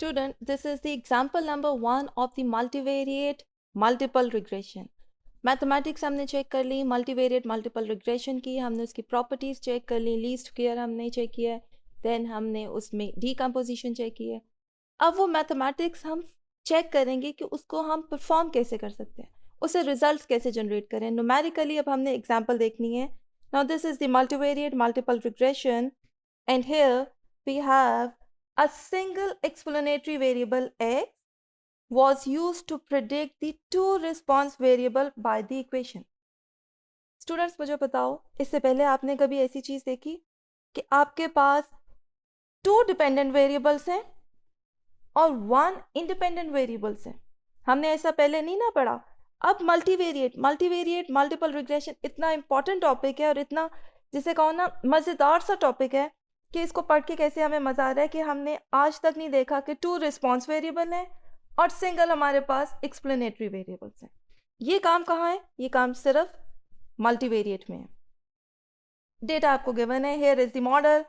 Student, this is the example number 1 of the multivariate multiple regression. Mathematics हमने check कर ली, multivariate multiple regression की, हमने उसकी properties check कर ली, लीस्ट स्क्वायर हमने चेक किया है, देन हमने उसमें डीकम्पोजिशन चेक की है. अब वो मैथमेटिक्स हम चेक करेंगे कि उसको हम परफॉर्म कैसे कर सकते हैं, उसे रिजल्ट्स कैसे जनरेट करें न्यूमेरिकली. अब हमने एग्जांपल देखनी है. Now this is the multivariate multiple regression and here we have a single explanatory variable x was used to predict the two response variable by the equation. Students, मुझे बताओ, इससे पहले आपने कभी ऐसी चीज देखी कि आपके पास 2 डिपेंडेंट वेरिएबल्स हैं और 1 इंडिपेंडेंट वेरिएबल्स हैं? हमने ऐसा पहले नहीं ना पढ़ा. अब मल्टीवेरिएट मल्टीपल रिग्रेशन इतना इंपॉर्टेंट टॉपिक है और इतना, जिसे कहो ना, मज़ेदार सा टॉपिक है कि इसको पढ़ के कैसे हमें मज़ा आ रहा है कि हमने आज तक नहीं देखा कि 2 रिस्पॉन्स वेरिएबल हैं और सिंगल हमारे पास एक्सप्लेनेटरी वेरिएबल्स हैं. ये काम कहाँ है? ये काम सिर्फ मल्टीवेरिएट में है. डेटा आपको गिवन है. Here is the model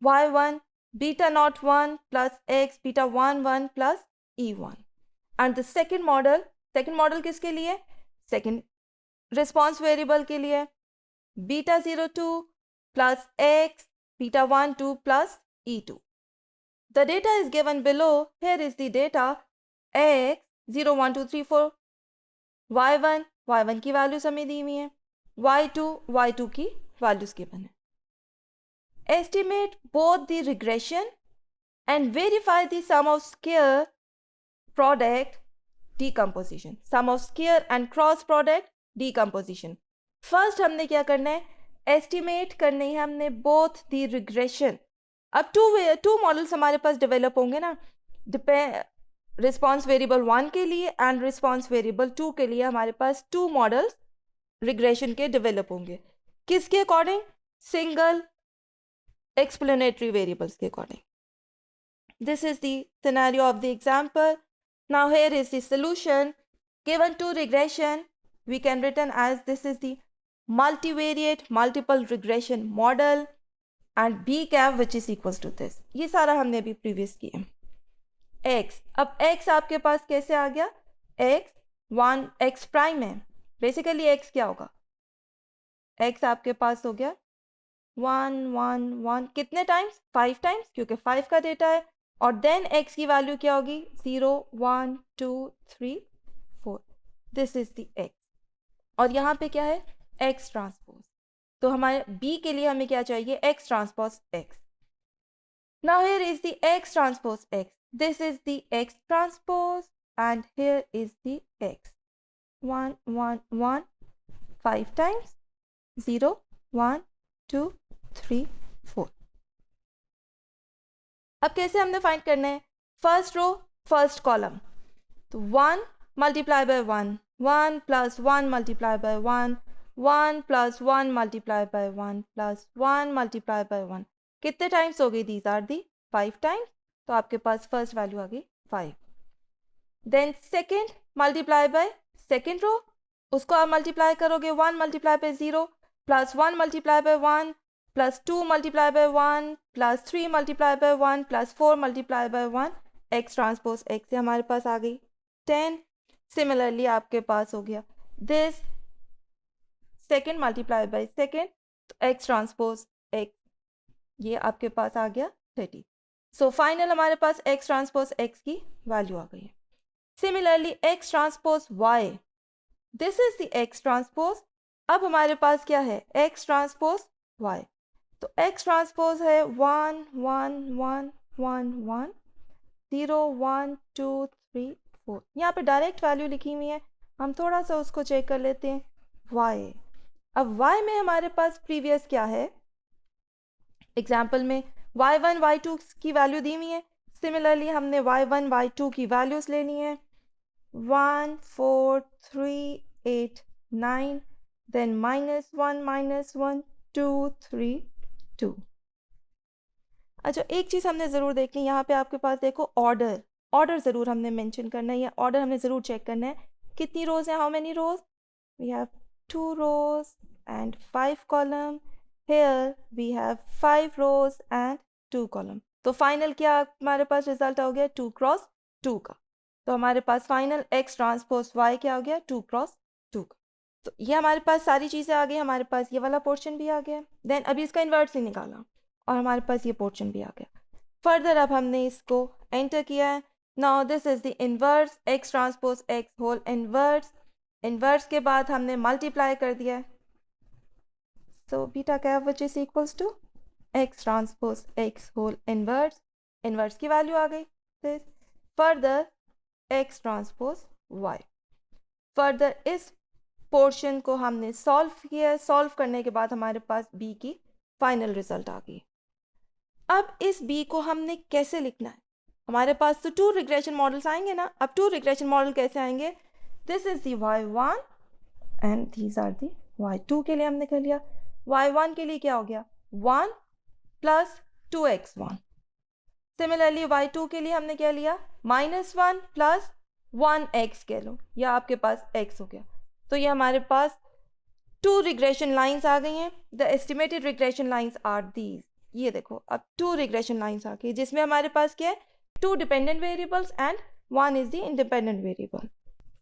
y1 beta not 1 plus x beta 1 1 plus e1. And the second model किसके लिए? सेकेंड रिस्पॉन्स वेरिएबल के लिए. Beta 02 plus x beta 1 2 plus e2. The data is given below. Here is the data x 0 1 2 3 4, y1 की values हमें दी हुई है, y2 की values given है. Estimate both the regression and verify the sum of square product decomposition. Sum of square and cross product decomposition. First हमने क्या करना है? एस्टिमेट करनी है हमने बोथ दी रिग्रेशन. अब टू मॉडल्स हमारे पास डेवलप होंगे ना, रिस्पॉन्स वेरिएबल 1 के लिए एंड रिस्पॉन्स वेरिएबल 2 के लिए हमारे पास 2 मॉडल्स रिग्रेशन के डेवलप होंगे. किसके अकॉर्डिंग? सिंगल एक्सप्लेनेटरी वेरिएबल्स के according. This is the scenario of the example. Now here is the solution. Given 2 regression, we can written as this is the multivariate multiple regression model and b cap which is equals to this. ये सारा हमने अभी previous किया. x, अब x आपके पास कैसे आ गया? x prime है. बेसिकली x क्या होगा? x आपके पास हो गया 1 1 1 कितने टाइम्स? 5 टाइम्स, क्योंकि 5 का डेटा है. और देन x की वैल्यू क्या होगी? 0 1 2 3 4. This is the x. और यहाँ पे क्या है? x transpose. तो हमारे b के लिए हमें क्या चाहिए? x transpose x. Now here is the x transpose x. This is the x transpose and here is the x. 1 1 1 5 times 0 1 2 3 4. अब कैसे हमने फाइंड करना है? First row first column. तो 1 multiply by 1, 1 plus 1 multiply by 1, 1 plus 1 multiply by 1 plus 1 multiply by 1. कितने times हो गई? These are the 5 times. तो आपके पास फर्स्ट वैल्यू आ गई 5. Then second multiply by second row, उसको आप मल्टीप्लाई करोगे 1 multiply by 0 plus 1 multiply by 1 plus 2 multiply by 1 plus 3 multiply by 1 plus 4 multiply by 1. X transpose x से हमारे पास आ गई 10. सिमिलरली आपके पास हो गया this second multiply by second, तो एक्स ट्रांसपोज एक्स, ये आपके पास आ गया 30. सो फाइनल हमारे पास एक्स ट्रांसपोज एक्स की वैल्यू आ गई है. Similarly x transpose y, this is the x transpose. अब हमारे पास क्या है? X transpose y. तो एक्स ट्रांसपोज है 1 1 1 1 1 0 1 2 3 4. यहाँ पे डायरेक्ट वैल्यू लिखी हुई है, हम थोड़ा सा उसको चेक कर लेते हैं. वाई, अब y में हमारे पास प्रीवियस क्या है? एग्जाम्पल में y1 y2 की वैल्यू दी हुई है. सिमिलरली हमने y1 y2 की वैल्यूज लेनी है. 1 4 3 8 9, देन -1 2 3 2. अच्छा, एक चीज़ हमने ज़रूर देखनी, यहाँ पे आपके पास देखो ऑर्डर ज़रूर हमने मेंशन करना है, या ऑर्डर हमने ज़रूर चेक करना है. कितनी रोज हैं? How many rows? We have 2 rows and 5 column. Here we have 5 rows and 2 column. तो फाइनल क्या हमारे पास रिजल्ट हो गया 2 क्रॉस 2 का। तो हमारे पास फाइनल x ट्रांसपोज y क्या हो गया 2 क्रॉस 2 का। तो ये हमारे पास सारी चीज़ें आ गई, हमारे पास ये वाला पोर्शन भी आ गया। देन अभी इसका इन्वर्स ही निकाला और हमारे पास ये पोर्शन भी आ गया। फर्दर अब हमने इसको एंटर किया है। Now this is the inverse x transpose x whole inverse. Inverse के बाद हमने मल्टीप्लाई कर दिया है। So beta cap which is equals to x transpose x whole inverse. Inverse की वैल्यू आ गई this. Further x transpose y। Further इस पोर्शन को हमने सॉल्व किया। सॉल्व करने के बाद हमारे पास b की फाइनल रिजल्ट आ गई। अब इस b को हमने कैसे लिखना है? हमारे पास तो 2 रिग्रेशन मॉडल्स आएंगे ना। अब 2 रिग्रेशन मॉडल कैसे आएंगे? This is the y1 and these are the y2 के लिए हमने कर लिया। y1 के लिए क्या हो गया 1 प्लस 2x1। सिमिलरली y2 के लिए हमने क्या लिया -1 प्लस 1x कह लो, या आपके पास x हो गया। तो ये हमारे पास 2 रिग्रेशन लाइंस आ गई हैं। The estimated regression lines are these. ये देखो अब 2 रिग्रेशन लाइंस आ गई जिसमें हमारे पास क्या है 2 dependent variables and 1 is the independent variable.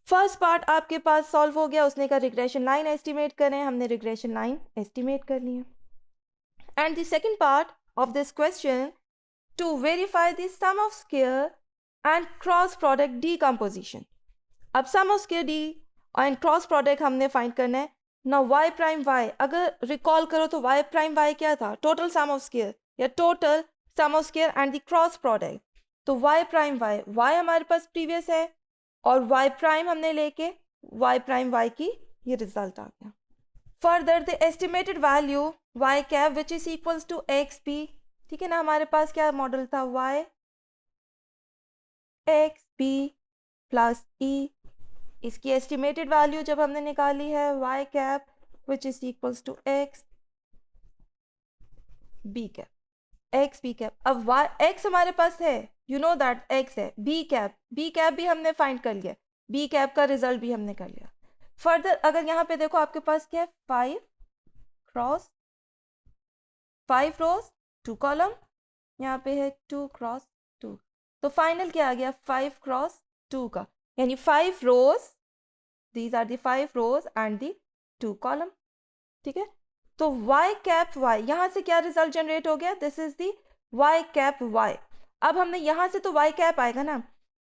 First part आपके पास सॉल्व हो गया, उसने का रिग्रेशन लाइन एस्टिमेट करें, हमने रिग्रेशन लाइन एस्टिमेट कर लिया। And the second part of this question to verify the sum of square and cross product decomposition. अब sum of squared and cross product हमने फाइंड करना है ना। y prime y, अगर recall करो तो y प्राइम y क्या था टोटल सम ऑफ स्क्वायर या total sum of square and the cross product. तो y प्राइम y हमारे पास प्रीवियस है और y प्राइम हमने लेके y प्राइम y की ये रिजल्ट आ गया। Further the estimated value y cap which is equals to xp। ठीक है ना, हमारे पास क्या मॉडल था y xp प्लस e। इसकी एस्टिमेटेड वैल्यू जब हमने निकाली है y cap which is equals to x b cap x b cap. अब y x हमारे पास है, यू नो दैट x है। b कैप भी हमने फाइंड कर लिया, b कैप का रिजल्ट भी हमने कर लिया। फर्दर अगर यहाँ पे देखो आपके पास क्या है 5 क्रॉस 5 रोज 2 कॉलम, यहाँ पे है 2 क्रॉस 2। तो फाइनल क्या आ गया 5 क्रॉस 2 का, यानी 5 रोज, these are the 5 rows and the 2 column। ठीक है, तो y कैप y यहाँ से क्या रिजल्ट जनरेट हो गया, this is the y cap y। अब हमने यहाँ से तो y कैप आएगा ना,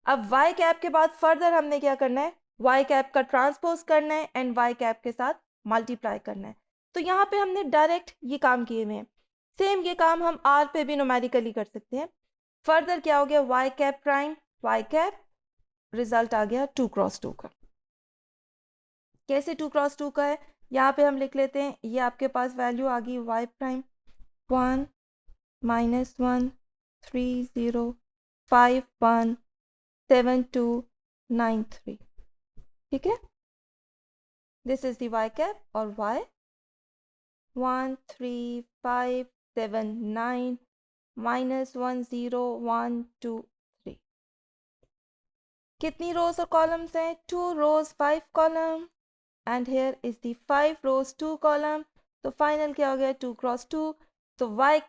अब y कैप के बाद फर्दर हमने क्या करना है y कैप का ट्रांसपोज करना है एंड y कैप के साथ मल्टीप्लाई करना है। तो यहाँ पे हमने डायरेक्ट ये काम किए हुए हैं। सेम ये काम हम r पे भी न्यूमेरिकली कर सकते हैं। फर्दर क्या हो गया y cap prime y cap, result आ गया 2 क्रॉस 2 का। कैसे 2 क्रॉस 2 का है, यहाँ पे हम लिख लेते हैं, ये आपके पास वैल्यू आ गई y प्राइम 1 -1 3 0 5 1 7 2 9 3। ठीक है, this is the y cap और y 1 3 5 7 9 -1 0 1 2 3। कितनी रोज और कॉलम्स हैं 2 रोज 5 column and here is the 5 rows 2 column। तो फाइनल क्या हो गया 2 क्रॉस 2। तो y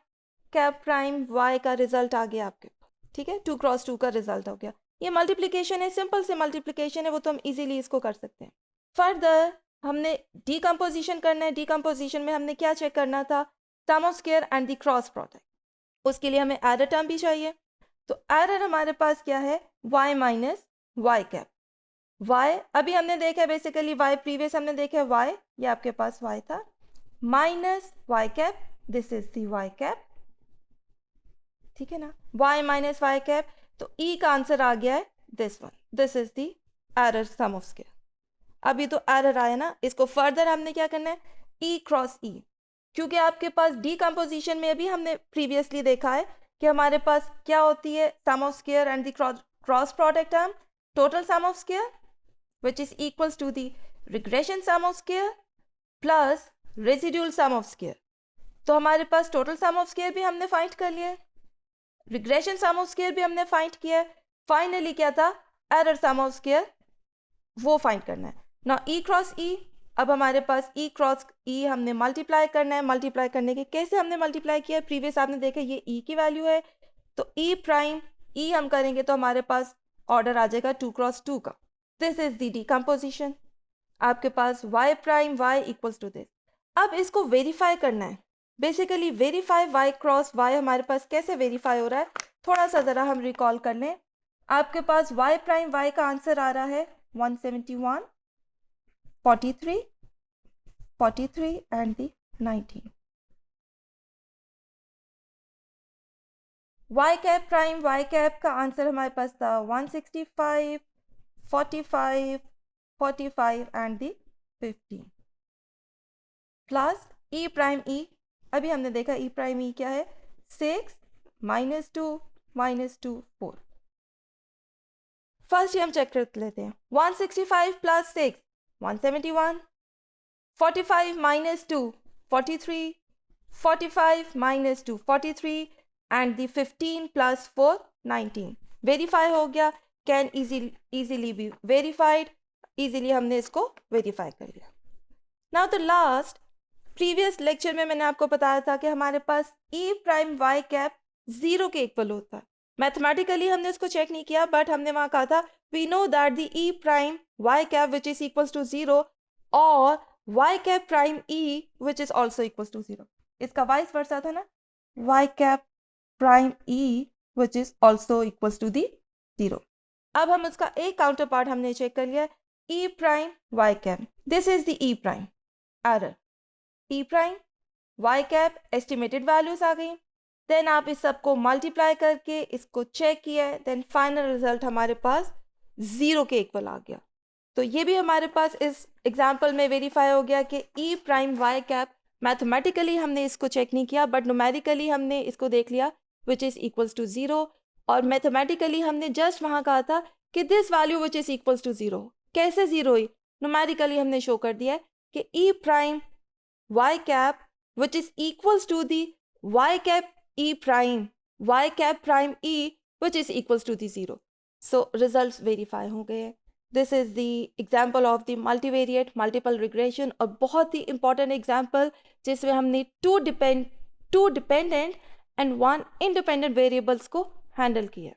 कैप प्राइम y का रिजल्ट आ गया आपके पास। ठीक है, 2 क्रॉस 2 का रिजल्ट हो गया। ये मल्टीप्लिकेशन है, सिंपल से मल्टीप्लिकेशन है, वो तो हम इजीली इसको कर सकते हैं। फर्दर हमने डीकम्पोजिशन करना है। डीकम्पोजिशन में हमने क्या चेक करना था sum of square and the cross product. उसके लिए हमें एरर टर्म भी चाहिए। तो एरर हमारे पास क्या है y minus y cap. y अभी हमने देखा है बेसिकली y प्रीवियस हमने देखा है y, ये आपके पास y था minus y cap, this is the y cap. ठीक है ना, y माइनस y कैप। तो e का आंसर आ गया है this one, this is the error sum of square. अभी तो एरर आया ना, इसको फर्दर हमने क्या करना है e क्रॉस e, क्योंकि आपके पास डीकम्पोजिशन में अभी हमने प्रीवियसली देखा है कि हमारे पास क्या होती है sum of square and the cross product term total sum of square which is equals to the regression sum of square plus residual sum of square। तो हमारे पास टोटल सम ऑफ स्क्वायर भी हमने फाइंड कर लिया है, regression some of square भी हमने find किया है। फाइनली क्या था एरर सम ऑफ स्क्वायर, वो फाइंड करना है ना ई क्रॉस ई। अब हमारे पास ई क्रॉस ई हमने मल्टीप्लाई करना है। मल्टीप्लाई करने के कैसे हमने मल्टीप्लाई किया प्रीवियस आपने देखा, ये ई की वैल्यू है, तो ई प्राइम ई हम करेंगे तो हमारे पास ऑर्डर आ जाएगा 2 क्रॉस 2 का। This is the decomposition. आपके पास y prime y equals to this. अब इसको वेरीफाई करना है। Basically verify y cross y हमारे पास कैसे वेरीफाई हो रहा है, थोड़ा सा ज़रा हम रिकॉल कर लें। आपके पास y प्राइम y का आंसर आ रहा है 171, 43, 43 and the 19। y cap prime y cap का आंसर हमारे पास था 165, 45, 45 and the 15 plus e prime e। अभी हमने देखा e प्राइम e क्या है, 6 -2 -2 4। फर्स्ट ही हम चेक कर लेते हैं। 165 plus 6 171, 45 -2 43, 45 -2 43 and the 15 plus 4 19। Verify हो गया, can easily be verified. Easily हमने इसको वेरीफाई कर लिया। Now the last, previous lecture में मैंने आपको बताया था कि हमारे पास e प्राइम y कैप 0 के इक्वल होता है। मैथमेटिकली हमने इसको चेक नहीं किया, बट हमने वहाँ कहा था we know that the e prime y cap which is equals to 0 और y cap prime e which is also equals to 0। इसका वाइस वर्सा था ना, y cap prime e which is also equals to the 0। अब हम उसका एक counter part हमने check कर लिया, e prime y cap. This is the e prime error, e prime y cap estimated values आ गई। देन आप इस सब को मल्टीप्लाई करके इसको चेक किया, देन फाइनल रिजल्ट हमारे पास 0 के इक्वल आ गया। तो ये भी हमारे पास इस एग्जाम्पल में वेरीफाई हो गया कि e prime y cap mathematically हमने इसको चेक नहीं किया, बट न्यूमेरिकली हमने इसको देख लिया विच इज़ इक्वल्स टू 0। और मैथमेटिकली हमने जस्ट वहाँ कहा था कि this value which is equals to 0। कैसे 0 हुई, न्यूमेरिकली हमने शो कर दिया है कि e prime y cap which is equals to the y cap e prime y cap prime e which is equals to the 0। So results verify हो गए हैं। This is the example of the multivariate multiple regression, और बहुत ही important example जिसमें हमने two dependent and 1 independent variables को handle किया।